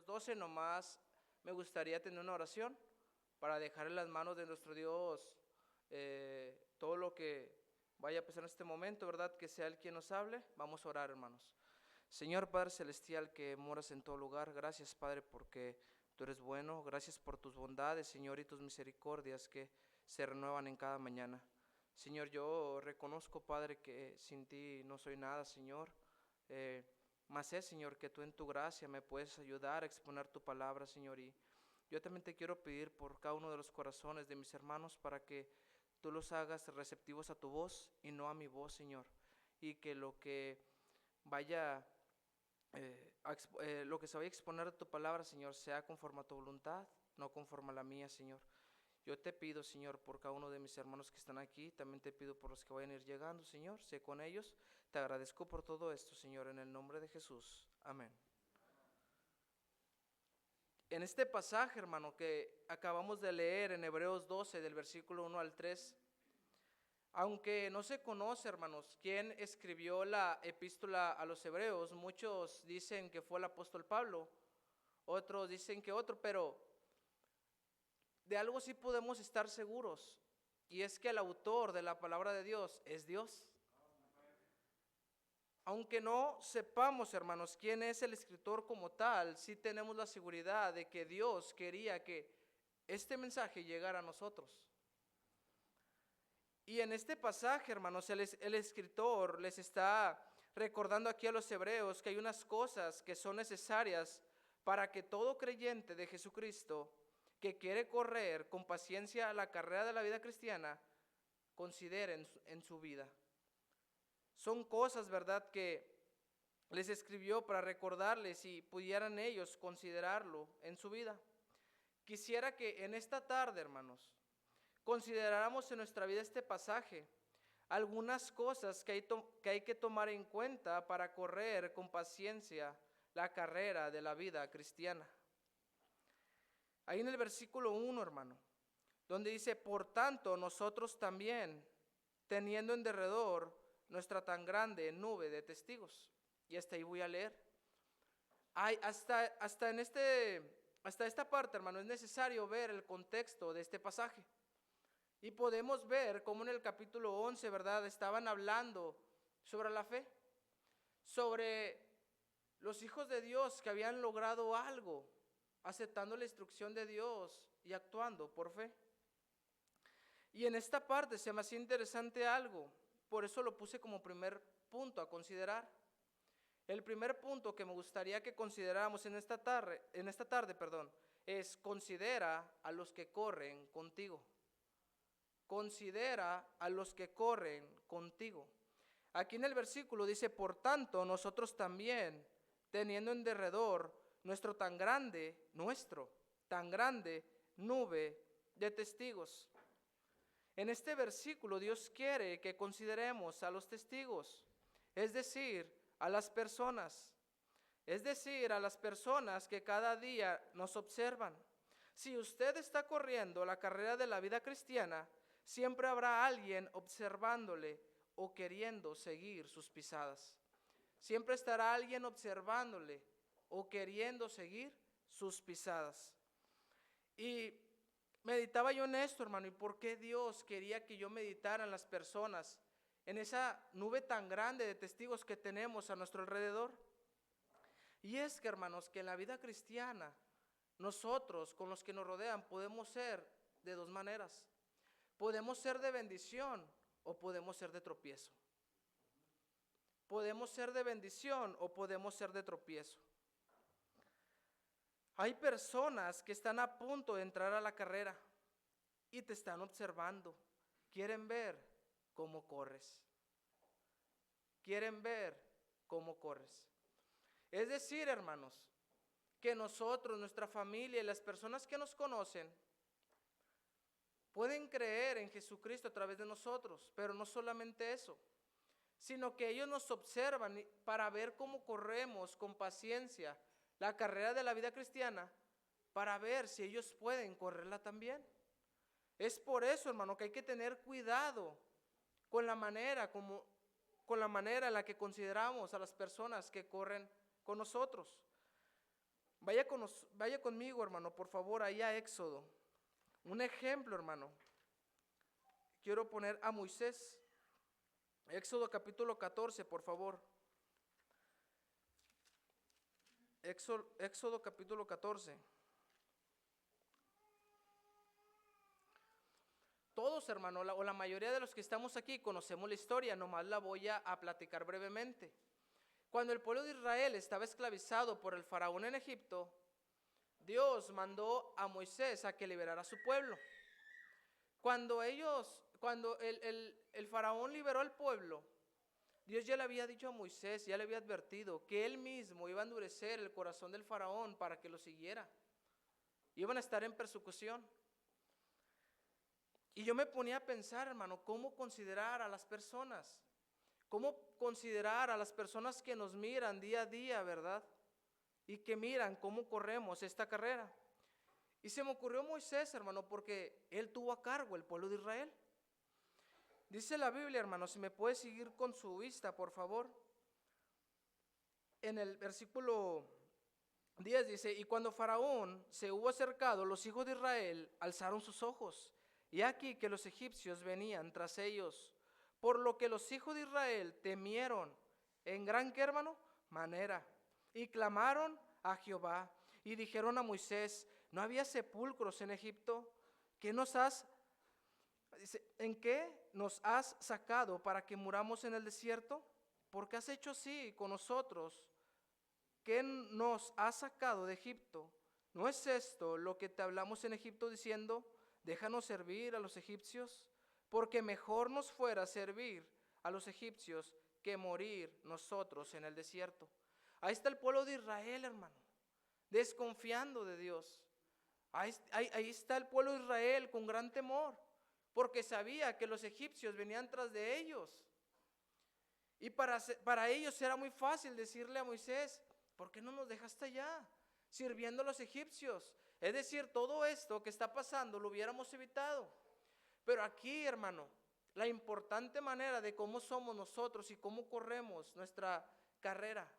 12, nomás me gustaría tener una oración para dejar en las manos de nuestro Dios todo lo que vaya a pasar en este momento, ¿verdad? Que sea Él quien nos hable. Vamos a orar, hermanos. Señor Padre Celestial, que moras en todo lugar, gracias, Padre, porque tú eres bueno. Gracias por tus bondades, Señor, y tus misericordias que se renuevan en cada mañana. Señor, yo reconozco, Padre, que sin ti no soy nada, Señor. Mas sé, Señor, que tú en tu gracia me puedes ayudar a exponer tu palabra, Señor. Y yo también te quiero pedir por cada uno de los corazones de mis hermanos para que tú los hagas receptivos a tu voz y no a mi voz, Señor. Y que lo que vaya lo que se vaya a exponer de tu palabra, Señor, sea conforme a tu voluntad, no conforme a la mía, Señor. Yo te pido, Señor, por cada uno de mis hermanos que están aquí, también te pido por los que vayan a ir llegando, Señor, sé con ellos. Te agradezco por todo esto, Señor, en el nombre de Jesús. Amén. En este pasaje, hermano, que acabamos de leer en Hebreos 12, del versículo 1 al 3, aunque no se conoce, hermanos, quién escribió la epístola a los hebreos, muchos dicen que fue el apóstol Pablo, otros dicen que otro, pero de algo sí podemos estar seguros, y es que el autor de la palabra de Dios es Dios. Aunque no sepamos, hermanos, quién es el escritor como tal, sí tenemos la seguridad de que Dios quería que este mensaje llegara a nosotros. Y en este pasaje, hermanos, el escritor les está recordando aquí a los hebreos que hay unas cosas que son necesarias para que todo creyente de Jesucristo que quiere correr con paciencia la carrera de la vida cristiana, considere en su vida. Son cosas, ¿verdad?, que les escribió para recordarles y pudieran ellos considerarlo en su vida. Quisiera que en esta tarde, hermanos, consideráramos en nuestra vida este pasaje, algunas cosas que hay que tomar en cuenta para correr con paciencia la carrera de la vida cristiana. Ahí en el versículo 1, hermano, donde dice, por tanto, nosotros también, teniendo en derredor nuestra tan grande nube de testigos. Y hasta ahí voy a leer. Hasta esta parte, hermano, es necesario ver el contexto de este pasaje. Y podemos ver cómo en el capítulo 11, ¿verdad?, estaban hablando sobre la fe, sobre los hijos de Dios que habían logrado algo, aceptando la instrucción de Dios y actuando por fe. Y en esta parte se me hacía interesante algo, por eso lo puse como primer punto a considerar. El primer punto que me gustaría que consideráramos en esta tarde, es considera a los que corren contigo. Considera a los que corren contigo. Aquí en el versículo dice, por tanto, nosotros también, teniendo en derredor nuestra tan grande nube de testigos. En este versículo Dios quiere que consideremos a los testigos, es decir, a las personas, que cada día nos observan. Si usted está corriendo la carrera de la vida cristiana, siempre habrá alguien observándole o queriendo seguir sus pisadas. Siempre estará alguien observándole o queriendo seguir sus pisadas. Y meditaba yo en esto, hermano, y por qué Dios quería que yo meditara en las personas, en esa nube tan grande de testigos que tenemos a nuestro alrededor. Y es que, hermanos, que en la vida cristiana, nosotros con los que nos rodean podemos ser de dos maneras. Podemos ser de bendición o podemos ser de tropiezo. Podemos ser de bendición o podemos ser de tropiezo. Hay personas que están a punto de entrar a la carrera y te están observando. Quieren ver cómo corres. Quieren ver cómo corres. Es decir, hermanos, que nosotros, nuestra familia y las personas que nos conocen pueden creer en Jesucristo a través de nosotros, pero no solamente eso, sino que ellos nos observan para ver cómo corremos con paciencia la carrera de la vida cristiana, para ver si ellos pueden correrla también. Es por eso, hermano, que hay que tener cuidado con la manera en la que consideramos a las personas que corren con nosotros. Vaya conmigo, hermano, por favor, ahí a Éxodo. Un ejemplo, hermano. Quiero poner a Moisés. Éxodo capítulo 14, por favor. Éxodo capítulo 14. Todos, hermano, o la mayoría de los que estamos aquí conocemos la historia, nomás la voy a platicar brevemente. Cuando el pueblo de Israel estaba esclavizado por el faraón en Egipto, Dios mandó a Moisés a que liberara a su pueblo. Cuando el faraón liberó al pueblo, Dios ya le había dicho a Moisés, ya le había advertido que él mismo iba a endurecer el corazón del faraón para que lo siguiera. Iban a estar en persecución. Y yo me ponía a pensar, hermano, cómo considerar a las personas. Cómo considerar a las personas que nos miran día a día, ¿verdad? Y que miran cómo corremos esta carrera. Y se me ocurrió Moisés, hermano, porque él tuvo a cargo el pueblo de Israel. Dice la Biblia, hermano, si me puede seguir con su vista, por favor. En el versículo 10 dice, y cuando Faraón se hubo acercado, los hijos de Israel alzaron sus ojos. Y aquí que los egipcios venían tras ellos, por lo que los hijos de Israel temieron en gran, ¿qué, hermano? Manera, y clamaron a Jehová, y dijeron a Moisés, ¿no había sepulcros en Egipto? ¿En qué nos has sacado para que muramos en el desierto? ¿Por qué has hecho así con nosotros? ¿Qué nos has sacado de Egipto? ¿No es esto lo que te hablamos en Egipto diciendo, déjanos servir a los egipcios? Porque mejor nos fuera servir a los egipcios que morir nosotros en el desierto. Ahí está el pueblo de Israel, hermano, desconfiando de Dios. Ahí está el pueblo de Israel con gran temor, porque sabía que los egipcios venían tras de ellos. Y para ellos era muy fácil decirle a Moisés, ¿por qué no nos dejaste allá sirviendo a los egipcios? Es decir, todo esto que está pasando lo hubiéramos evitado. Pero aquí, hermano, la importante manera de cómo somos nosotros y cómo corremos nuestra carrera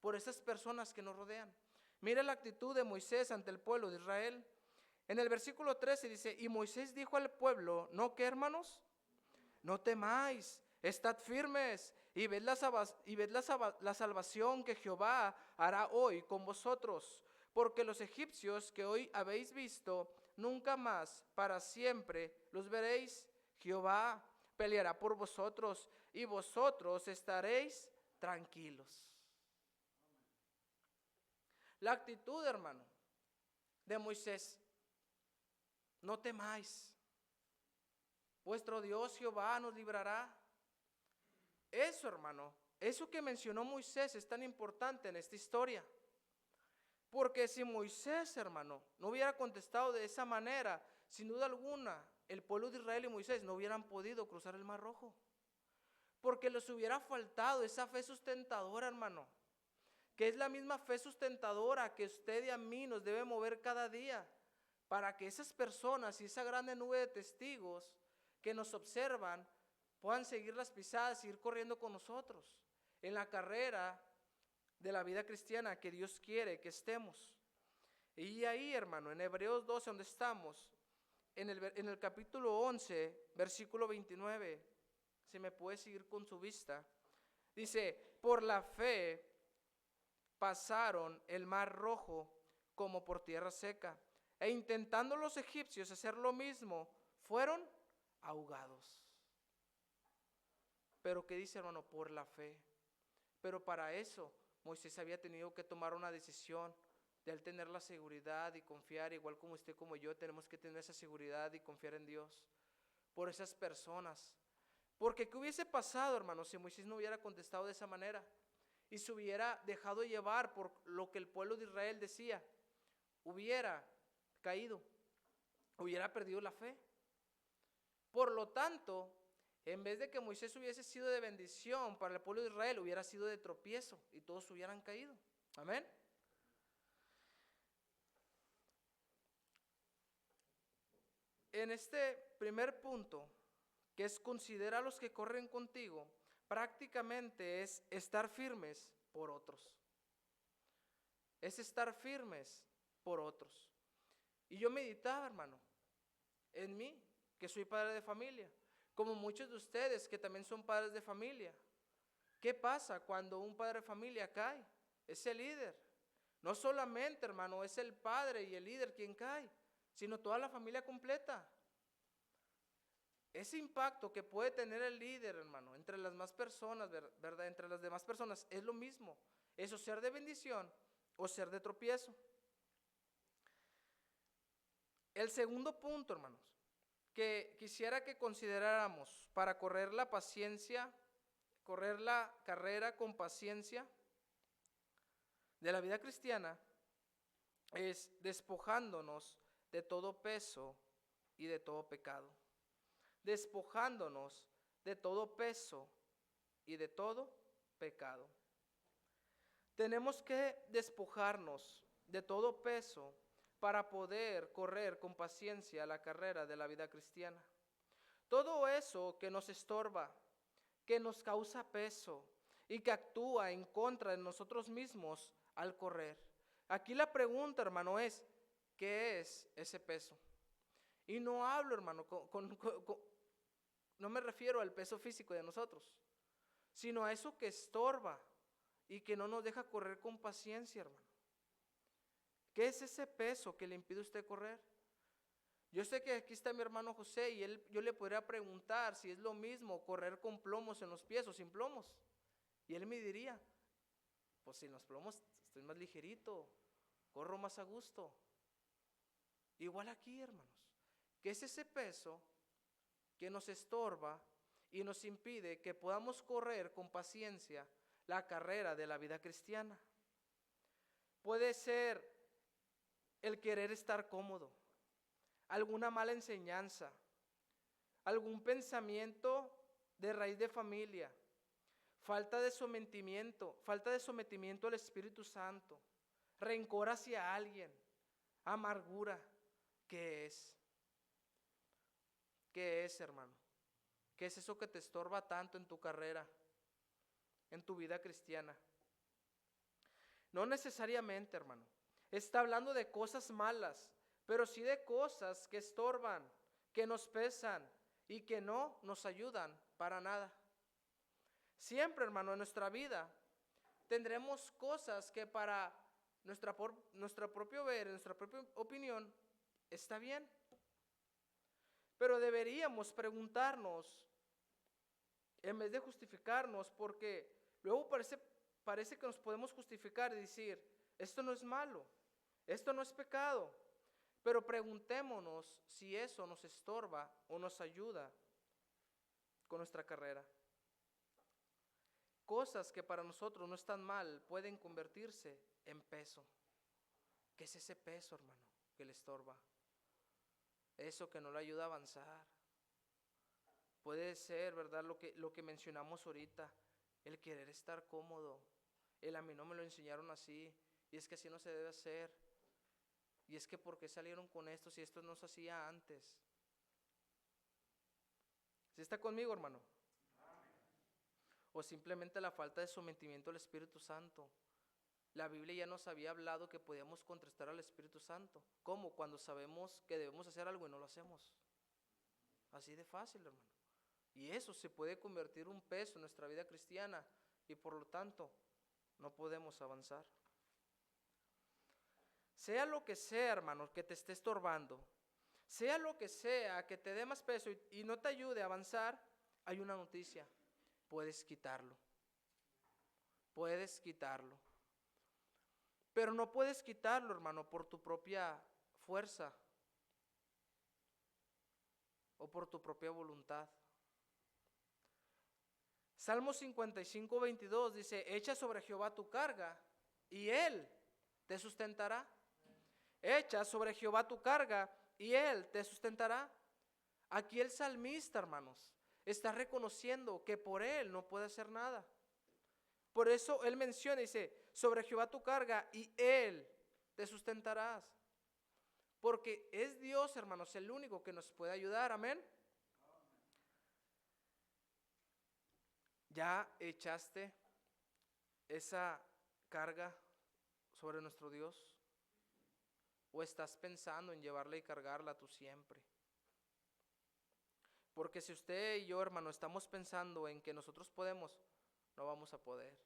por esas personas que nos rodean. Mire la actitud de Moisés ante el pueblo de Israel. En el versículo 13 dice, y Moisés dijo al pueblo, ¿no qué, hermanos? No temáis, estad firmes y ved la salvación que Jehová hará hoy con vosotros. Porque los egipcios que hoy habéis visto, nunca más para siempre los veréis. Jehová peleará por vosotros y vosotros estaréis tranquilos. La actitud, hermano, de Moisés, no temáis, vuestro Dios Jehová nos librará. Eso, hermano, eso que mencionó Moisés es tan importante en esta historia. Porque si Moisés, hermano, no hubiera contestado de esa manera, sin duda alguna, el pueblo de Israel y Moisés no hubieran podido cruzar el Mar Rojo. Porque les hubiera faltado esa fe sustentadora, hermano, que es la misma fe sustentadora que usted y a mí nos debe mover cada día, para que esas personas y esa grande nube de testigos que nos observan puedan seguir las pisadas y ir corriendo con nosotros en la carrera de la vida cristiana que Dios quiere que estemos. Y ahí, hermano, en Hebreos 12, donde estamos, en el capítulo 11, versículo 29, si me puede seguir con su vista, dice, por la fe pasaron el Mar Rojo como por tierra seca, e intentando los egipcios hacer lo mismo, fueron ahogados. Pero ¿qué dice, hermano? Por la fe. Pero para eso Moisés había tenido que tomar una decisión de él tener la seguridad y confiar, igual como usted como yo tenemos que tener esa seguridad y confiar en Dios por esas personas. Porque ¿qué hubiese pasado, hermano, si Moisés no hubiera contestado de esa manera y se hubiera dejado llevar por lo que el pueblo de Israel decía? Hubiera caído, hubiera perdido la fe. Por lo tanto, en vez de que Moisés hubiese sido de bendición para el pueblo de Israel, hubiera sido de tropiezo y todos hubieran caído. Amén. En este primer punto, que es considera a los que corren contigo, prácticamente es estar firmes por otros. es estar firmes por otros. Y yo meditaba, hermano, en mí, que soy padre de familia, como muchos de ustedes que también son padres de familia. ¿Qué pasa cuando un padre de familia cae? Es el líder. No solamente, hermano, es el padre y el líder quien cae, sino toda la familia completa. Ese impacto que puede tener el líder, hermano, entre las más personas, ¿verdad? Entre las demás personas, es lo mismo. Eso, ser de bendición o ser de tropiezo. El segundo punto, hermanos, que quisiera que consideráramos para correr la paciencia, correr la carrera con paciencia de la vida cristiana, es despojándonos de todo peso y de todo pecado. Despojándonos de todo peso y de todo pecado. Tenemos que despojarnos de todo peso para poder correr con paciencia la carrera de la vida cristiana. Todo eso que nos estorba, que nos causa peso y que actúa en contra de nosotros mismos al correr. Aquí la pregunta, hermano, es, ¿qué es ese peso? Y no hablo, hermano, no me refiero al peso físico de nosotros, sino a eso que estorba y que no nos deja correr con paciencia, hermano. ¿Qué es ese peso que le impide a usted correr? Yo sé que aquí está mi hermano José y yo le podría preguntar si es lo mismo correr con plomos en los pies o sin plomos. Y él me diría, pues sin los plomos estoy más ligerito, corro más a gusto. Igual aquí, hermanos, ¿qué es ese peso que nos estorba y nos impide que podamos correr con paciencia la carrera de la vida cristiana? Puede ser el querer estar cómodo, alguna mala enseñanza, algún pensamiento de raíz de familia, falta de sometimiento al Espíritu Santo, rencor hacia alguien, amargura. ¿Qué es? ¿Qué es, hermano? ¿Qué es eso que te estorba tanto en tu carrera, en tu vida cristiana? No necesariamente, hermano, está hablando de cosas malas, pero sí de cosas que estorban, que nos pesan y que no nos ayudan para nada. Siempre, hermano, en nuestra vida tendremos cosas que para nuestra propio ver, nuestra propia opinión, está bien. Pero deberíamos preguntarnos, en vez de justificarnos, porque luego parece que nos podemos justificar y decir, esto no es malo, esto no es pecado, pero preguntémonos si eso nos estorba o nos ayuda con nuestra carrera. Cosas que para nosotros no están mal pueden convertirse en peso. ¿Qué es ese peso, hermano, que le estorba? Eso que no le ayuda a avanzar. Puede ser, ¿verdad? Lo que mencionamos ahorita, el querer estar cómodo. A mí no me lo enseñaron así, y es que así no se debe hacer. Y es que ¿por qué salieron con esto si esto no se hacía antes? ¿Sí está conmigo, hermano? O simplemente la falta de sometimiento al Espíritu Santo. La Biblia ya nos había hablado que podíamos contristar al Espíritu Santo. ¿Cómo? Cuando sabemos que debemos hacer algo y no lo hacemos. Así de fácil, hermano. Y eso se puede convertir en un peso en nuestra vida cristiana y por lo tanto no podemos avanzar. Sea lo que sea, hermano, que te esté estorbando, sea lo que sea que te dé más peso y no te ayude a avanzar, hay una noticia: puedes quitarlo. Puedes quitarlo. Pero no puedes quitarlo, hermano, por tu propia fuerza o por tu propia voluntad. Salmo 55:22 dice, echa sobre Jehová tu carga y Él te sustentará. Echa sobre Jehová tu carga y Él te sustentará. Aquí el salmista, hermanos, está reconociendo que por Él no puede hacer nada. Por eso Él menciona, dice, sobre Jehová tu carga y Él te sustentarás. Porque es Dios, hermanos, el único que nos puede ayudar. Amén. ¿Ya echaste esa carga sobre nuestro Dios? ¿O estás pensando en llevarla y cargarla tú siempre? Porque si usted y yo, hermano, estamos pensando en que nosotros podemos, no vamos a poder.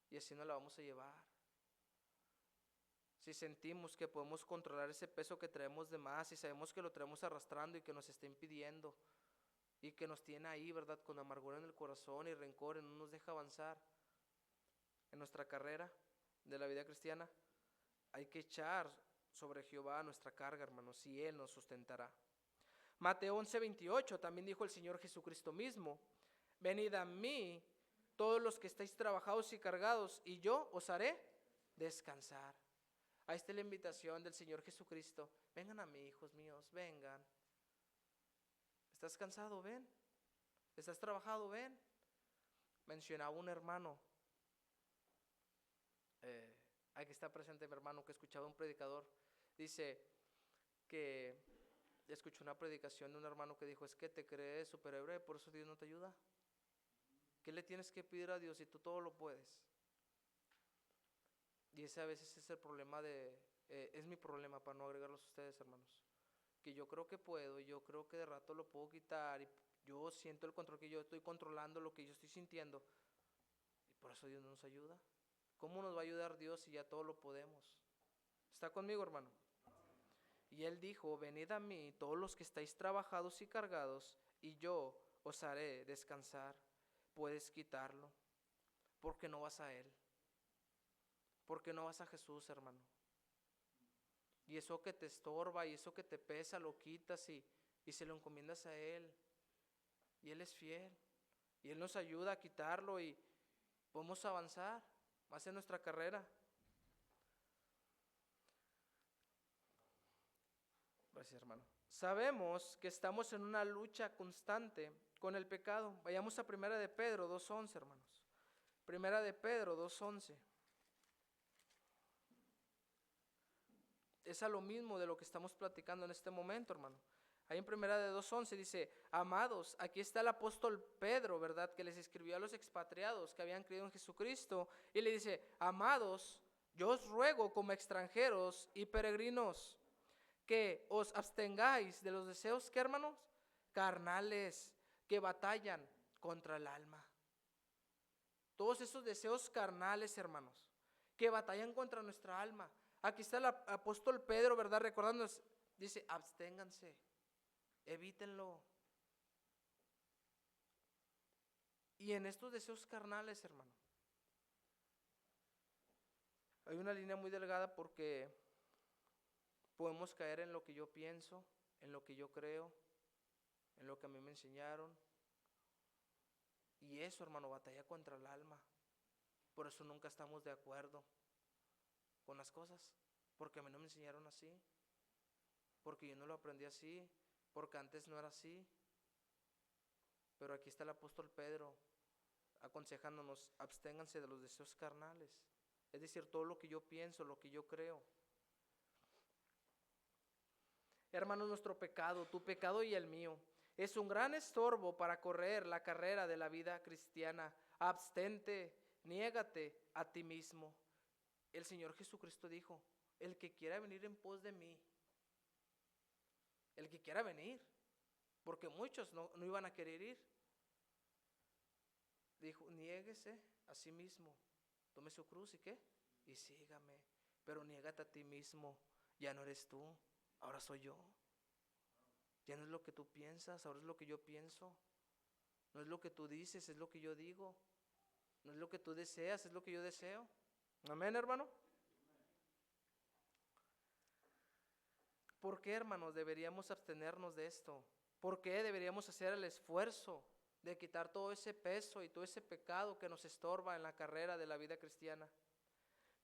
Y así no la vamos a llevar. Si sentimos que podemos controlar ese peso que traemos de más, y sabemos que lo traemos arrastrando y que nos está impidiendo, y que nos tiene ahí, ¿verdad?, con amargura en el corazón y rencor y no nos deja avanzar en nuestra carrera de la vida cristiana, hay que echar sobre Jehová nuestra carga, hermanos, y Él nos sustentará. Mateo 11:28 también dijo el Señor Jesucristo mismo: venid a mí todos los que estáis trabajados y cargados, y yo os haré descansar. Ahí está la invitación del Señor Jesucristo: vengan a mí, hijos míos, vengan. ¿Estás cansado? Ven. ¿Estás trabajado? Ven. Mencionaba un hermano, aquí está presente mi hermano, que escuchaba un predicador. Dice que escuchó una predicación de un hermano que dijo: es que te crees superhéroe, por eso Dios no te ayuda. ¿Qué le tienes que pedir a Dios si tú todo lo puedes? Y ese a veces es el problema es mi problema, para no agregarlos a ustedes, hermanos, que yo creo que puedo, yo creo que de rato lo puedo quitar, y yo siento el control, que yo estoy controlando lo que yo estoy sintiendo, y por eso Dios no nos ayuda. ¿Cómo nos va a ayudar Dios si ya todo lo podemos? ¿Está conmigo, hermano? Y Él dijo: venid a mí todos los que estáis trabajados y cargados, y yo os haré descansar. Puedes quitarlo, porque no vas a Él, porque no vas a Jesús, hermano. Y eso que te estorba y eso que te pesa lo quitas y se lo encomiendas a Él. Y Él es fiel. Y Él nos ayuda a quitarlo y podemos avanzar más en nuestra carrera. Gracias, hermano. Sabemos que estamos en una lucha constante con el pecado. Vayamos a 1 de Pedro 2:11, hermanos. 1 de Pedro 2:11. Es a lo mismo de lo que estamos platicando en este momento, hermano. Ahí en 1 de 2:11 dice: amados, aquí está el apóstol Pedro, ¿verdad?, que les escribió a los expatriados que habían creído en Jesucristo, y le dice: amados, yo os ruego como extranjeros y peregrinos que os abstengáis de los deseos, ¿qué, hermanos? Carnales, que batallan contra el alma. Todos esos deseos carnales, hermanos, que batallan contra nuestra alma. Aquí está el apóstol Pedro, ¿verdad?, recordándonos, dice: absténganse, evítenlo. Y en estos deseos carnales, hermano, hay una línea muy delgada, porque podemos caer en lo que yo pienso, en lo que yo creo, en lo que a mí me enseñaron. Y eso, hermano, batalla contra el alma. Por eso nunca estamos de acuerdo con las cosas, porque a mí no me enseñaron así, porque yo no lo aprendí así, porque antes no era así. Pero aquí está el apóstol Pedro aconsejándonos: absténganse de los deseos carnales, es decir, todo lo que yo pienso, lo que yo creo. Hermanos, nuestro pecado, tu pecado y el mío, es un gran estorbo para correr la carrera de la vida cristiana. Abstente, niégate a ti mismo. El Señor Jesucristo dijo: el que quiera venir en pos de mí, el que quiera venir, porque muchos no iban a querer ir, dijo: niéguese a sí mismo, tome su cruz y ¿qué? Y sígame. Pero niégate a ti mismo. Ya no eres tú, ahora soy yo. Ya no es lo que tú piensas, ahora es lo que yo pienso. No es lo que tú dices, es lo que yo digo. No es lo que tú deseas, es lo que yo deseo. Amén, hermano. ¿Por qué, hermanos, deberíamos abstenernos de esto? ¿Por qué deberíamos hacer el esfuerzo de quitar todo ese peso y todo ese pecado que nos estorba en la carrera de la vida cristiana,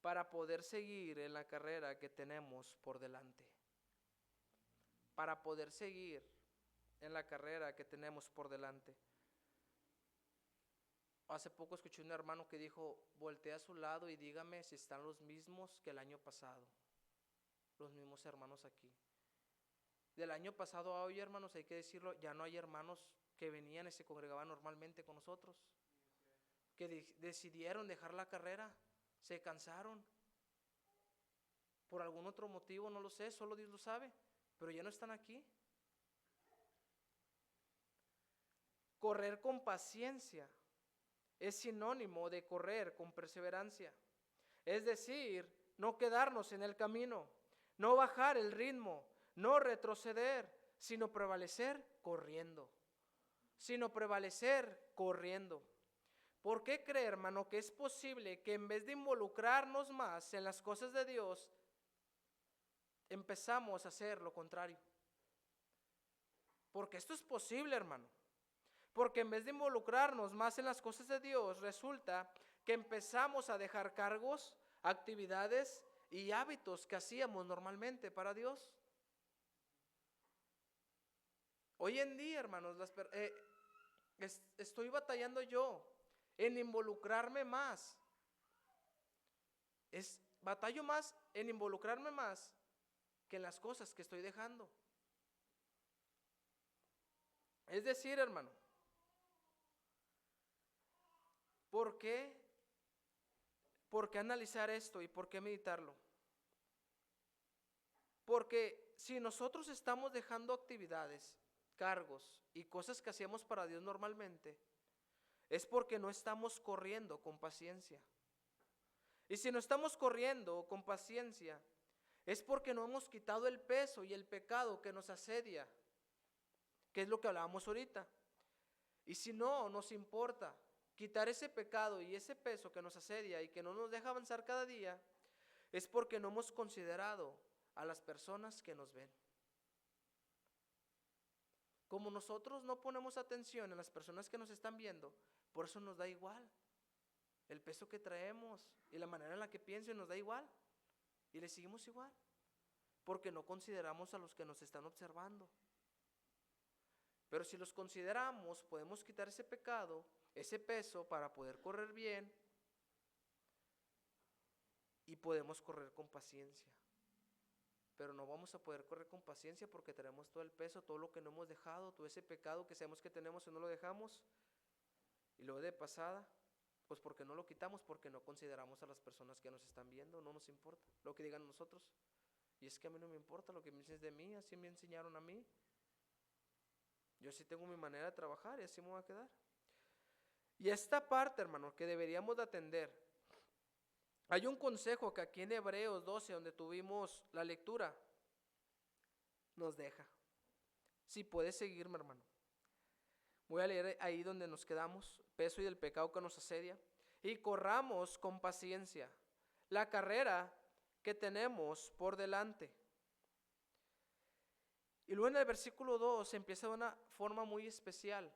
para poder seguir en la carrera que tenemos por delante? Para poder seguir en la carrera que tenemos por delante. Hace poco escuché un hermano que dijo: voltea a su lado y dígame si están los mismos que el año pasado, los mismos hermanos aquí. Del año pasado a hoy, hermanos, hay que decirlo, ya no hay hermanos que venían y se congregaban normalmente con nosotros, que decidieron dejar la carrera, se cansaron. por algún otro motivo, no lo sé, solo Dios lo sabe, pero ya no están aquí. Correr con paciencia es sinónimo de correr con perseverancia. Es decir, no quedarnos en el camino, no bajar el ritmo, no retroceder, sino prevalecer corriendo. ¿Por qué cree, hermano, que es posible que en vez de involucrarnos más en las cosas de Dios, empezamos a hacer lo contrario? Porque esto es posible, hermano. Porque en vez de involucrarnos más en las cosas de Dios, resulta que empezamos a dejar cargos, actividades y hábitos que hacíamos normalmente para Dios. Hoy en día, hermanos, estoy batallando yo en involucrarme más. Batallo más en involucrarme más que en las cosas que estoy dejando. Es decir, hermano, ¿por qué analizar esto y por qué meditarlo? Porque si nosotros estamos dejando actividades, cargos y cosas que hacíamos para Dios normalmente, es porque no estamos corriendo con paciencia. Y si no estamos corriendo con paciencia, es porque no hemos quitado el peso y el pecado que nos asedia, que es lo que hablábamos ahorita. Y si no nos importa quitar ese pecado y ese peso que nos asedia y que no nos deja avanzar cada día, es porque no hemos considerado a las personas que nos ven. Como nosotros no ponemos atención en las personas que nos están viendo, por eso nos da igual. El peso que traemos y la manera en la que piensen nos da igual. Y le seguimos igual. Porque no consideramos a los que nos están observando. Pero si los consideramos, podemos quitar ese pecado, ese peso para poder correr bien y podemos correr con paciencia. Pero no vamos a poder correr con paciencia porque tenemos todo el peso, todo lo que no hemos dejado, todo ese pecado que sabemos que tenemos y no lo dejamos. Y luego de pasada, pues porque no lo quitamos, porque no consideramos a las personas que nos están viendo, no nos importa lo que digan nosotros. Y es que a mí no me importa lo que me dices de mí, así me enseñaron a mí. Yo sí tengo mi manera de trabajar y así me voy a quedar. Y esta parte, hermano, que deberíamos de atender. Hay un consejo que aquí en Hebreos 12, donde tuvimos la lectura, nos deja. Si puedes seguirme, hermano. Voy a leer ahí donde nos quedamos, peso y del pecado que nos asedia. Y corramos con paciencia la carrera que tenemos por delante. Y luego en el versículo 2 empieza de una forma muy especial,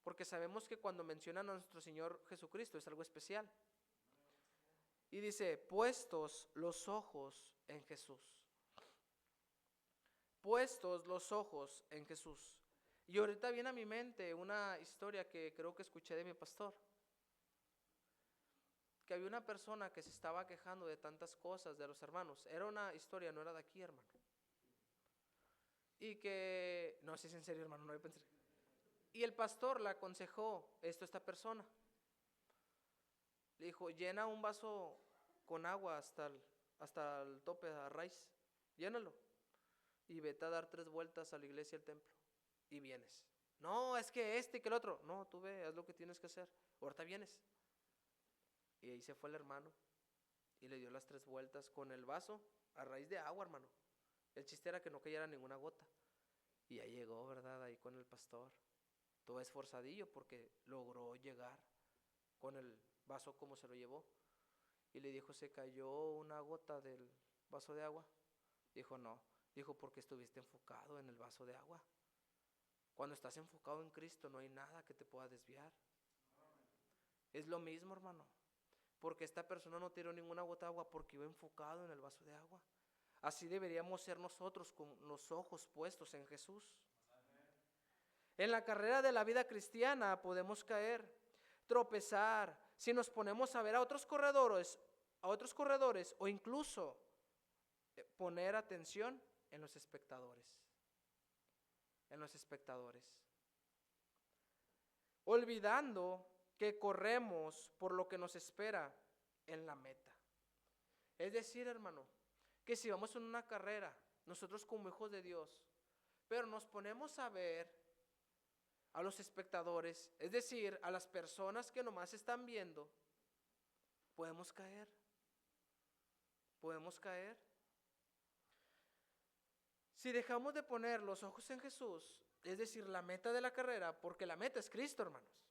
porque sabemos que cuando mencionan a nuestro Señor Jesucristo es algo especial. Y dice, puestos los ojos en Jesús. Puestos los ojos en Jesús. Y ahorita viene a mi mente una historia que creo que escuché de mi pastor. Que había una persona que se estaba quejando de tantas cosas de los hermanos. Era una historia, no era de aquí, hermano. Y que, no, si es en serio, hermano, no voy a pensar. Y el pastor le aconsejó esto a esta persona. Le dijo, llena un vaso con agua hasta el tope, a raíz. Llénalo. Y vete a dar 3 vueltas a la iglesia y al templo. Y vienes. No, es que y que el otro. No, tú ve, haz lo que tienes que hacer. Ahorita vienes. Y ahí se fue el hermano. Y le dio las 3 vueltas con el vaso a raíz de agua, hermano. El chiste era que no cayera ninguna gota. Y ahí llegó, ¿verdad? Ahí con el pastor. Todo esforzadillo porque logró llegar con el vaso como se lo llevó. Y le dijo, ¿se cayó una gota del vaso de agua? Dijo, no. Dijo, porque estuviste enfocado en el vaso de agua. Cuando estás enfocado en Cristo no hay nada que te pueda desviar. Es lo mismo, hermano. Porque esta persona no tiró ninguna gota de agua porque iba enfocado en el vaso de agua. Así deberíamos ser nosotros, con los ojos puestos en Jesús. En la carrera de la vida cristiana podemos caer, tropezar, si nos ponemos a ver a otros corredores o incluso poner atención en los espectadores. Olvidando que corremos por lo que nos espera en la meta. Es decir, hermano, que si vamos en una carrera, nosotros como hijos de Dios, pero nos ponemos a ver a los espectadores, es decir, a las personas que nomás están viendo, podemos caer, podemos caer. Si dejamos de poner los ojos en Jesús, es decir, la meta de la carrera, porque la meta es Cristo, hermanos,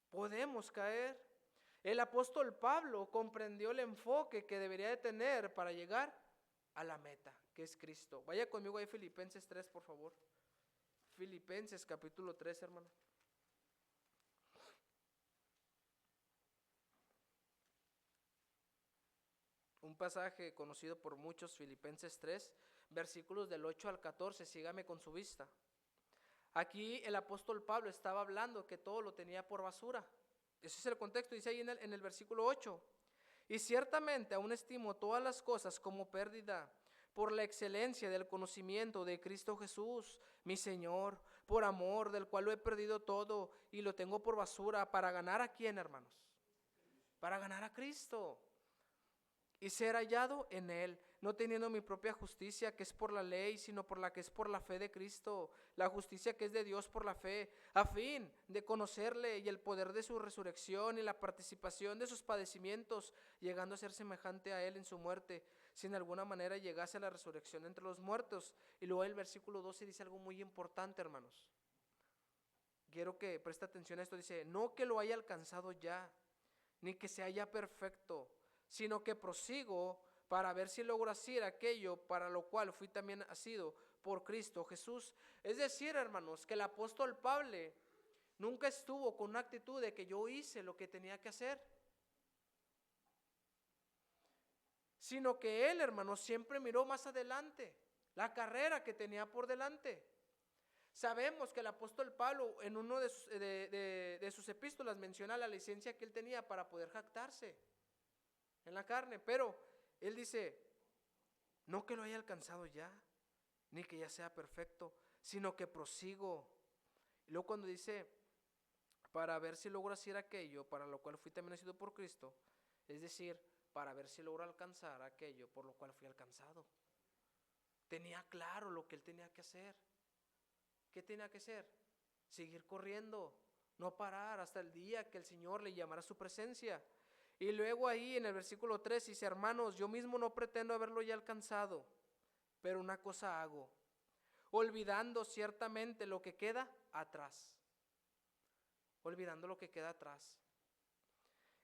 podemos caer. El apóstol Pablo comprendió el enfoque que debería de tener para llegar a la meta, que es Cristo. Vaya conmigo ahí Filipenses 3, por favor. Filipenses capítulo 3, hermano. Un pasaje conocido por muchos, Filipenses 3, versículos del 8 al 14, sígame con su vista. Aquí el apóstol Pablo estaba hablando que todo lo tenía por basura. Ese es el contexto, dice ahí en el versículo 8. Y ciertamente aún estimo todas las cosas como pérdida por la excelencia del conocimiento de Cristo Jesús, mi Señor, por amor del cual lo he perdido todo y lo tengo por basura para ganar ¿a quién, hermanos? Para ganar a Cristo y ser hallado en Él, no teniendo mi propia justicia que es por la ley, sino por la que es por la fe de Cristo, la justicia que es de Dios por la fe, a fin de conocerle y el poder de su resurrección y la participación de sus padecimientos, llegando a ser semejante a Él en su muerte, si en alguna manera llegase a la resurrección entre los muertos. Y luego el versículo 12 dice algo muy importante, hermanos. Quiero que preste atención a esto, dice, no que lo haya alcanzado ya, ni que sea ya perfecto, sino que prosigo para ver si logro hacer aquello para lo cual fui también asido por Cristo Jesús. Es decir, hermanos, que el apóstol Pablo nunca estuvo con una actitud de que yo hice lo que tenía que hacer, sino que él, hermanos, siempre miró más adelante, la carrera que tenía por delante. Sabemos que el apóstol Pablo en uno de sus epístolas menciona la licencia que él tenía para poder jactarse en la carne, pero él dice, no que lo haya alcanzado ya, ni que ya sea perfecto, sino que prosigo. Y luego cuando dice, para ver si logro hacer aquello, para lo cual fui también nacido por Cristo, es decir, para ver si logro alcanzar aquello por lo cual fui alcanzado. Tenía claro lo que él tenía que hacer. ¿Qué tenía que hacer? Seguir corriendo, no parar hasta el día que el Señor le llamara a su presencia. Y luego ahí en el versículo 3 dice, hermanos, yo mismo no pretendo haberlo ya alcanzado, pero una cosa hago, olvidando ciertamente lo que queda atrás. Olvidando lo que queda atrás.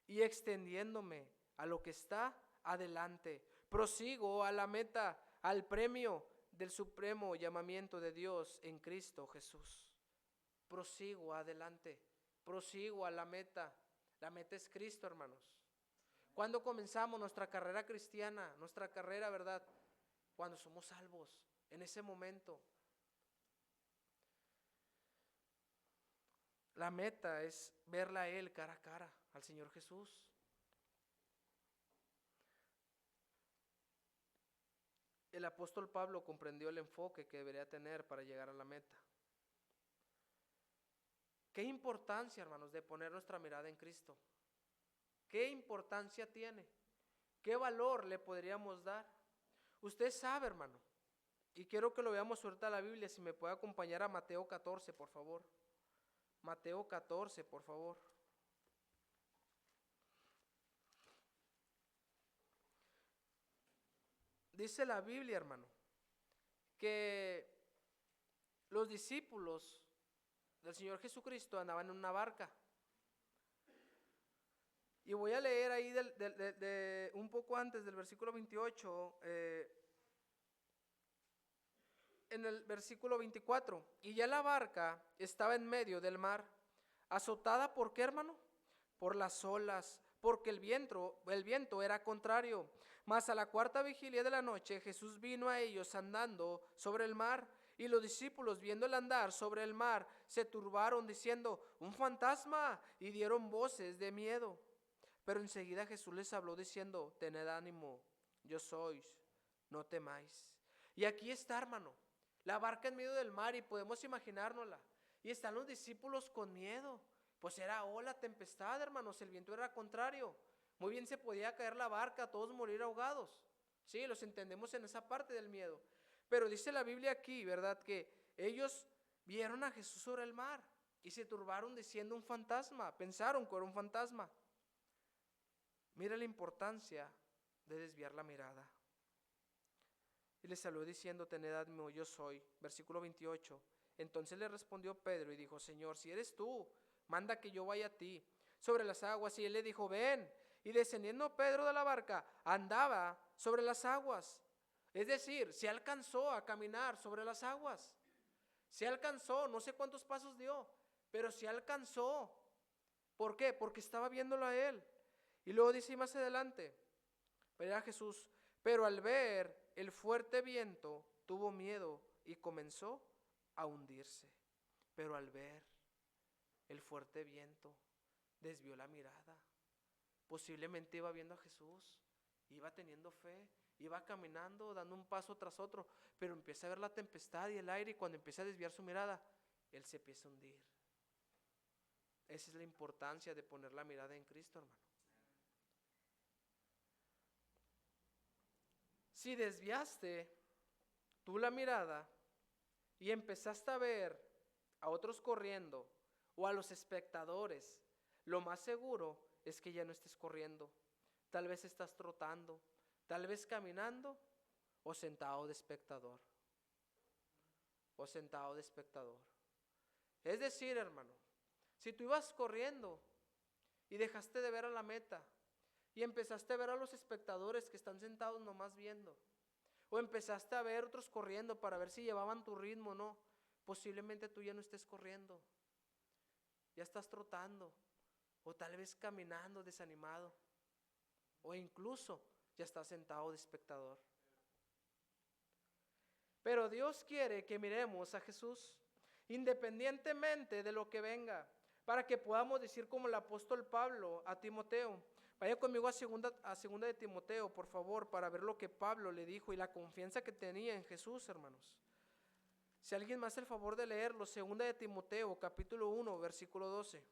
Y extendiéndome a lo que está adelante. Prosigo a la meta, al premio del supremo llamamiento de Dios en Cristo Jesús. Prosigo adelante, prosigo a la meta. La meta es Cristo, hermanos. ¿Cuándo comenzamos nuestra carrera cristiana? Nuestra carrera, ¿verdad? Cuando somos salvos, en ese momento. La meta es verla a Él cara a cara, al Señor Jesús. El apóstol Pablo comprendió el enfoque que debería tener para llegar a la meta. ¿Qué importancia, hermanos, de poner nuestra mirada en Cristo? ¿Qué importancia tiene? ¿Qué valor le podríamos dar? Usted sabe, hermano, y quiero que lo veamos ahorita en la Biblia, si me puede acompañar a Mateo 14, por favor. Mateo 14, por favor. Dice la Biblia, hermano, que los discípulos del Señor Jesucristo andaban en una barca. Y voy a leer ahí un poco antes del versículo 28, en el versículo 24. Y ya la barca estaba en medio del mar, azotada, ¿por qué, hermano? Por las olas, porque el viento era contrario. Mas a la cuarta vigilia de la noche Jesús vino a ellos andando sobre el mar, y los discípulos, viéndole andar sobre el mar, se turbaron diciendo, un fantasma, y dieron voces de miedo. Pero enseguida Jesús les habló diciendo, tened ánimo, yo sois, no temáis. Y aquí está, hermano, la barca en medio del mar, y podemos imaginárnosla, y están los discípulos con miedo, pues era ola, tempestad, hermanos, el viento era contrario. Muy bien se podía caer la barca, todos morir ahogados. Sí, los entendemos en esa parte del miedo. Pero dice la Biblia aquí, ¿verdad? Que ellos vieron a Jesús sobre el mar y se turbaron diciendo un fantasma. Pensaron que era un fantasma. Mira la importancia de desviar la mirada. Y les salió diciendo, tened ánimo, yo soy. Versículo 28. Entonces le respondió Pedro y dijo, Señor, si eres tú, manda que yo vaya a ti sobre las aguas. Y él le dijo, ven. Y descendiendo Pedro de la barca, andaba sobre las aguas. Es decir, se alcanzó a caminar sobre las aguas. Se alcanzó, no sé cuántos pasos dio, pero se alcanzó. ¿Por qué? Porque estaba viéndolo a él. Y luego dice más adelante, verá Jesús, pero al ver el fuerte viento, tuvo miedo y comenzó a hundirse. Pero al ver el fuerte viento, desvió la mirada. Posiblemente iba viendo a Jesús, iba teniendo fe, iba caminando, dando un paso tras otro, pero empieza a ver la tempestad y el aire, y cuando empieza a desviar su mirada, él se empieza a hundir. Esa es la importancia de poner la mirada en Cristo, hermano. Si desviaste tú la mirada y empezaste a ver a otros corriendo o a los espectadores, lo más seguro es que ya no estés corriendo. Tal vez estás trotando, tal vez caminando o sentado de espectador. O sentado de espectador. Es decir, hermano, si tú ibas corriendo y dejaste de ver a la meta y empezaste a ver a los espectadores que están sentados nomás viendo, o empezaste a ver otros corriendo para ver si llevaban tu ritmo o no, posiblemente tú ya no estés corriendo, ya estás trotando, o tal vez caminando desanimado, o incluso ya estás sentado de espectador. Pero Dios quiere que miremos a Jesús independientemente de lo que venga, para que podamos decir como el apóstol Pablo a Timoteo. Vaya conmigo a segunda de Timoteo, por favor, para ver lo que Pablo le dijo y la confianza que tenía en Jesús, hermanos. Si alguien me hace el favor de leerlo, segunda de Timoteo, capítulo 1, versículo 12.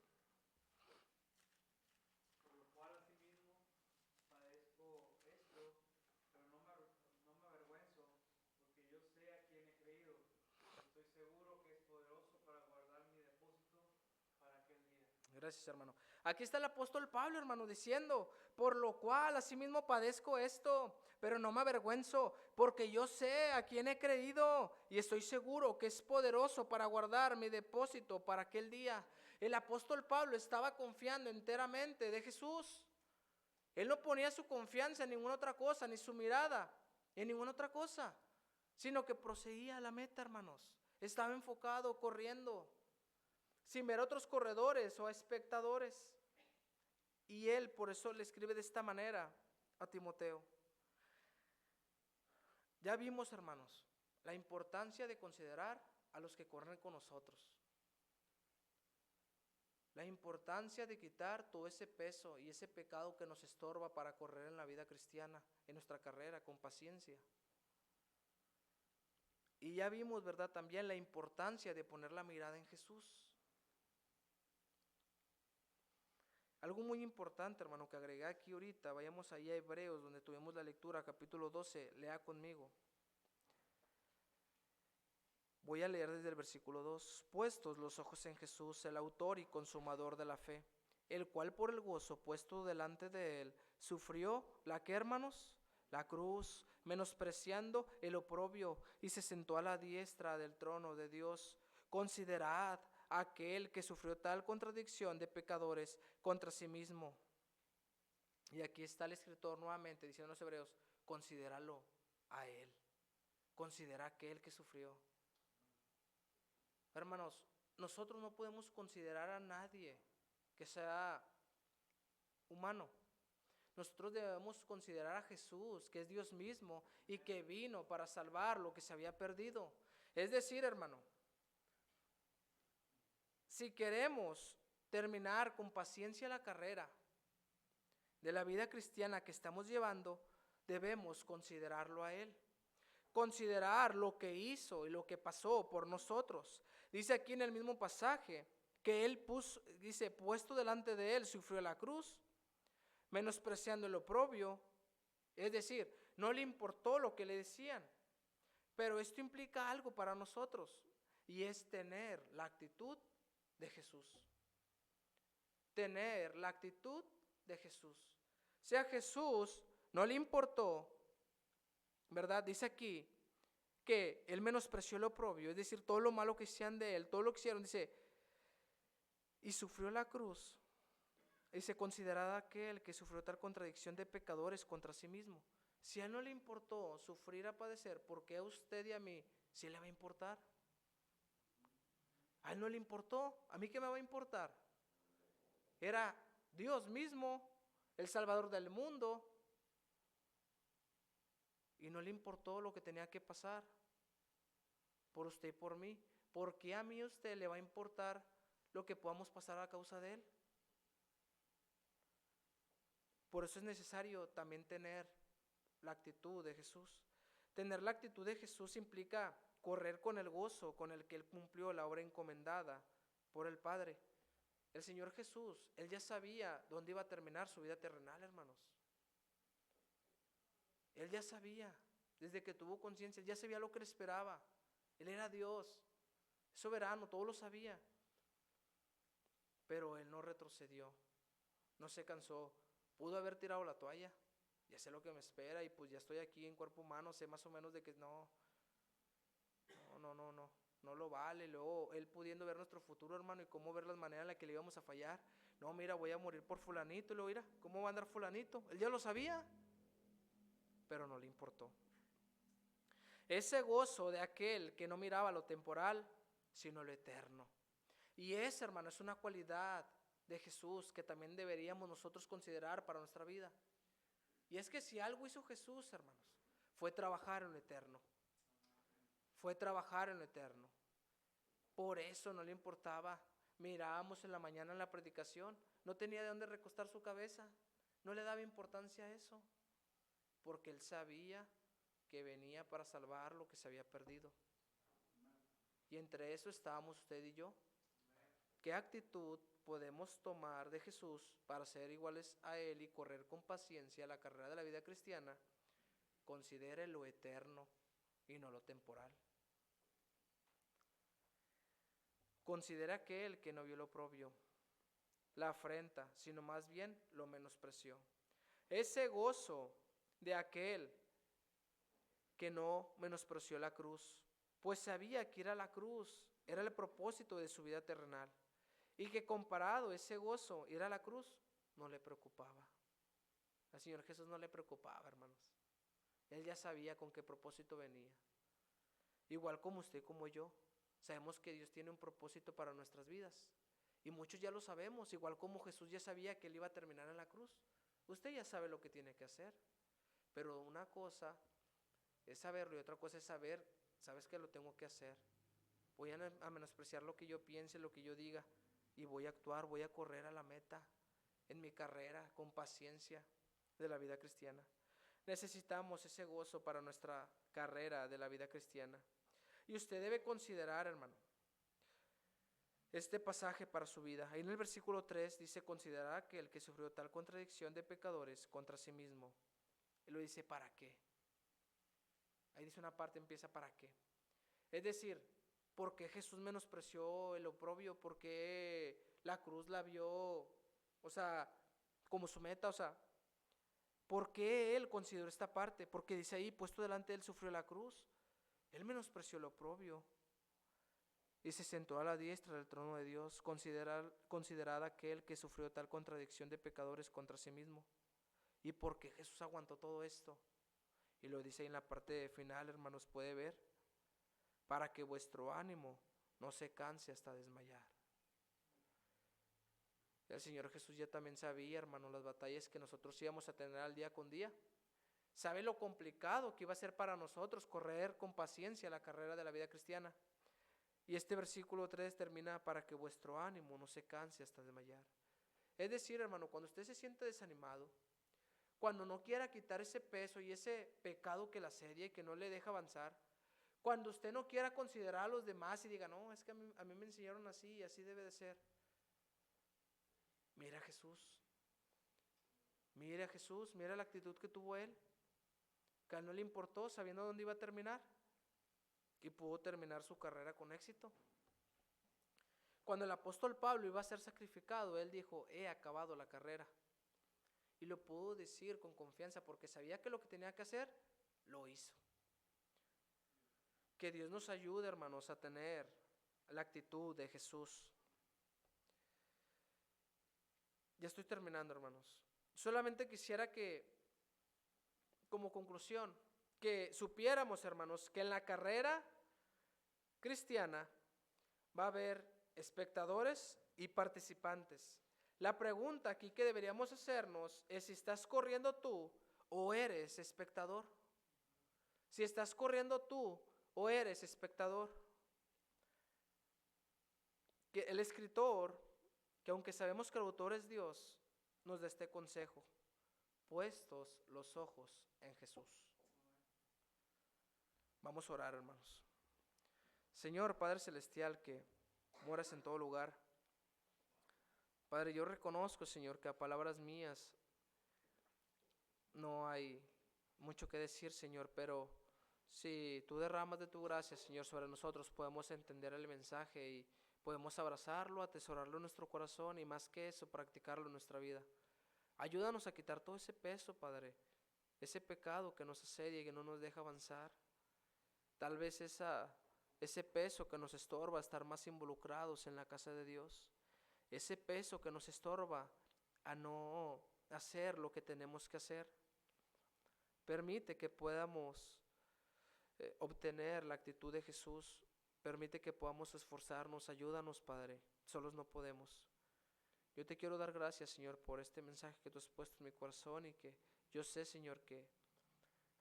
Gracias, hermano. Aquí está el apóstol Pablo, hermano, diciendo, por lo cual asimismo padezco esto, pero no me avergüenzo, porque yo sé a quién he creído y estoy seguro que es poderoso para guardar mi depósito para aquel día. El apóstol Pablo estaba confiando enteramente de Jesús. Él no ponía su confianza en ninguna otra cosa, ni su mirada en ninguna otra cosa, sino que proseguía a la meta, hermanos. Estaba enfocado, corriendo, sin ver a otros corredores o a espectadores. Y él por eso le escribe de esta manera a Timoteo. Ya vimos, hermanos, la importancia de considerar a los que corren con nosotros. La importancia de quitar todo ese peso y ese pecado que nos estorba para correr en la vida cristiana, en nuestra carrera, con paciencia. Y ya vimos, ¿verdad?, también la importancia de poner la mirada en Jesús. Algo muy importante, hermano, que agregué aquí ahorita, vayamos ahí a Hebreos, donde tuvimos la lectura, capítulo 12, lea conmigo. Voy a leer desde el versículo 2. Puestos los ojos en Jesús, el autor y consumador de la fe, el cual por el gozo puesto delante de él, sufrió, ¿la qué, hermanos? La cruz, menospreciando el oprobio, y se sentó a la diestra del trono de Dios. Considerad aquel que sufrió tal contradicción de pecadores contra sí mismo. Y aquí está el escritor nuevamente diciendo a los hebreos, considéralo a él, considera aquel que sufrió. Hermanos, nosotros no podemos considerar a nadie que sea humano. Nosotros debemos considerar a Jesús, que es Dios mismo y que vino para salvar lo que se había perdido. Es decir, hermano, si queremos terminar con paciencia la carrera de la vida cristiana que estamos llevando, debemos considerarlo a Él. Considerar lo que hizo y lo que pasó por nosotros. Dice aquí en el mismo pasaje que Él puesto delante de Él, sufrió la cruz, menospreciando el oprobio, es decir, no le importó lo que le decían. Pero esto implica algo para nosotros, y es tener la actitud de Jesús. Tener la actitud de Jesús. O sea, a Jesús no le importó, ¿verdad? Dice aquí que él menospreció el oprobio, es decir, todo lo malo que hacían de él, todo lo que hicieron, dice, y sufrió la cruz. Y se consideraba aquel que sufrió tal contradicción de pecadores contra sí mismo. Si a él no le importó sufrir a padecer, ¿por qué a usted y a mí sí le va a importar? A él no le importó, ¿a mí qué me va a importar? Era Dios mismo, el Salvador del mundo, y no le importó lo que tenía que pasar por usted y por mí. ¿Por qué a mí y a usted le va a importar lo que podamos pasar a causa de él? Por eso es necesario también tener la actitud de Jesús. Tener la actitud de Jesús implica correr con el gozo con el que él cumplió la obra encomendada por el Padre. El Señor Jesús, él ya sabía dónde iba a terminar su vida terrenal, hermanos. Él ya sabía, desde que tuvo conciencia, él ya sabía lo que le esperaba. Él era Dios, soberano, todo lo sabía. Pero él no retrocedió, no se cansó. Pudo haber tirado la toalla, ya sé lo que me espera y pues ya estoy aquí en cuerpo humano, sé más o menos de que no lo vale. Luego él pudiendo ver nuestro futuro, hermano, y cómo ver las maneras en las que le íbamos a fallar. No, mira, voy a morir por fulanito, y luego mira, ¿cómo va a andar fulanito? Él ya lo sabía, pero no le importó. Ese gozo de aquel que no miraba lo temporal, sino lo eterno. Y esa, hermano, es una cualidad de Jesús que también deberíamos nosotros considerar para nuestra vida. Y es que si algo hizo Jesús, hermanos, fue trabajar en lo eterno. Fue trabajar en lo eterno. Por eso no le importaba. Mirábamos en la mañana en la predicación, no tenía de dónde recostar su cabeza, no le daba importancia a eso, porque él sabía que venía para salvar lo que se había perdido. Y entre eso estábamos usted y yo. ¿Qué actitud podemos tomar de Jesús para ser iguales a él y correr con paciencia la carrera de la vida cristiana? Considere lo eterno y no lo temporal. Considera aquel que no vio lo oprobio, la afrenta, sino más bien lo menospreció. Ese gozo de aquel que no menospreció la cruz, pues sabía que ir a la cruz era el propósito de su vida terrenal, y que comparado ese gozo, ir a la cruz, no le preocupaba. Al Señor Jesús no le preocupaba, hermanos. Él ya sabía con qué propósito venía. Igual como usted y como yo, sabemos que Dios tiene un propósito para nuestras vidas. Y muchos ya lo sabemos, igual como Jesús ya sabía que él iba a terminar en la cruz. Usted ya sabe lo que tiene que hacer. Pero una cosa es saberlo y otra cosa es saber, sabes que lo tengo que hacer. Voy a menospreciar lo que yo piense, lo que yo diga, y voy a actuar, voy a correr a la meta en mi carrera con paciencia de la vida cristiana. Necesitamos ese gozo para nuestra carrera de la vida cristiana. Y usted debe considerar, hermano, este pasaje para su vida. Ahí en el versículo 3 dice, considerar que el que sufrió tal contradicción de pecadores contra sí mismo. Él lo dice, ¿para qué? Ahí dice una parte, empieza, ¿para qué? Es decir, ¿por qué Jesús menospreció el oprobio? ¿Por qué la cruz la vio, o sea, como su meta? O sea, ¿por qué él consideró esta parte? Porque dice ahí, puesto delante de él sufrió la cruz. Él menospreció el oprobio y se sentó a la diestra del trono de Dios, considerada aquel que sufrió tal contradicción de pecadores contra sí mismo. ¿Y por qué Jesús aguantó todo esto? Y lo dice ahí en la parte final, hermanos, puede ver, para que vuestro ánimo no se canse hasta desmayar. El Señor Jesús ya también sabía, hermanos, las batallas que nosotros íbamos a tener al día con día. Sabe lo complicado que iba a ser para nosotros correr con paciencia la carrera de la vida cristiana. Y este versículo 3 termina, para que vuestro ánimo no se canse hasta desmayar. Es decir, hermano, cuando usted se siente desanimado, cuando no quiera quitar ese peso y ese pecado que la asedia y que no le deja avanzar, cuando usted no quiera considerar a los demás y diga, no, es que a mí me enseñaron así y así debe de ser. Mira a Jesús. Mire a Jesús, mire la actitud que tuvo él, que a él no le importó sabiendo dónde iba a terminar y pudo terminar su carrera con éxito. Cuando el apóstol Pablo iba a ser sacrificado, él dijo, he acabado la carrera. Y lo pudo decir con confianza porque sabía que lo que tenía que hacer, lo hizo. Que Dios nos ayude, hermanos, a tener la actitud de Jesús. Ya estoy terminando, hermanos. Solamente quisiera que, como conclusión, que supiéramos, hermanos, que en la carrera cristiana va a haber espectadores y participantes. La pregunta aquí que deberíamos hacernos es si estás corriendo tú o eres espectador. Si estás corriendo tú o eres espectador. Que el escritor, que aunque sabemos que el autor es Dios, nos da este consejo: puestos los ojos en Jesús. Vamos a orar, hermanos. Señor Padre Celestial, que moras en todo lugar, Padre, yo reconozco, Señor, que a palabras mías no hay mucho que decir, Señor, pero si tú derramas de tu gracia, Señor, sobre nosotros, podemos entender el mensaje y podemos abrazarlo, atesorarlo en nuestro corazón y más que eso, practicarlo en nuestra vida. Ayúdanos a quitar todo ese peso, Padre, ese pecado que nos asedia y que no nos deja avanzar. Tal vez ese peso que nos estorba estar más involucrados en la casa de Dios. Ese peso que nos estorba a no hacer lo que tenemos que hacer. Permite que podamos obtener la actitud de Jesús. Permite que podamos esforzarnos. Ayúdanos, Padre. Solos no podemos. Yo te quiero dar gracias, Señor, por este mensaje que tú has puesto en mi corazón y que yo sé, Señor, que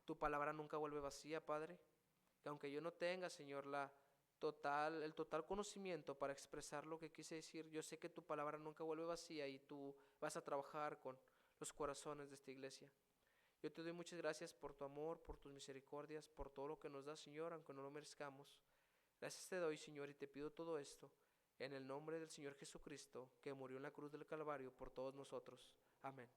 tu palabra nunca vuelve vacía, Padre. Que aunque yo no tenga, Señor, el total conocimiento para expresar lo que quise decir, yo sé que tu palabra nunca vuelve vacía y tú vas a trabajar con los corazones de esta iglesia. Yo te doy muchas gracias por tu amor, por tus misericordias, por todo lo que nos das, Señor, aunque no lo merezcamos. Gracias te doy, Señor, y te pido todo esto en el nombre del Señor Jesucristo, que murió en la cruz del Calvario por todos nosotros. Amén.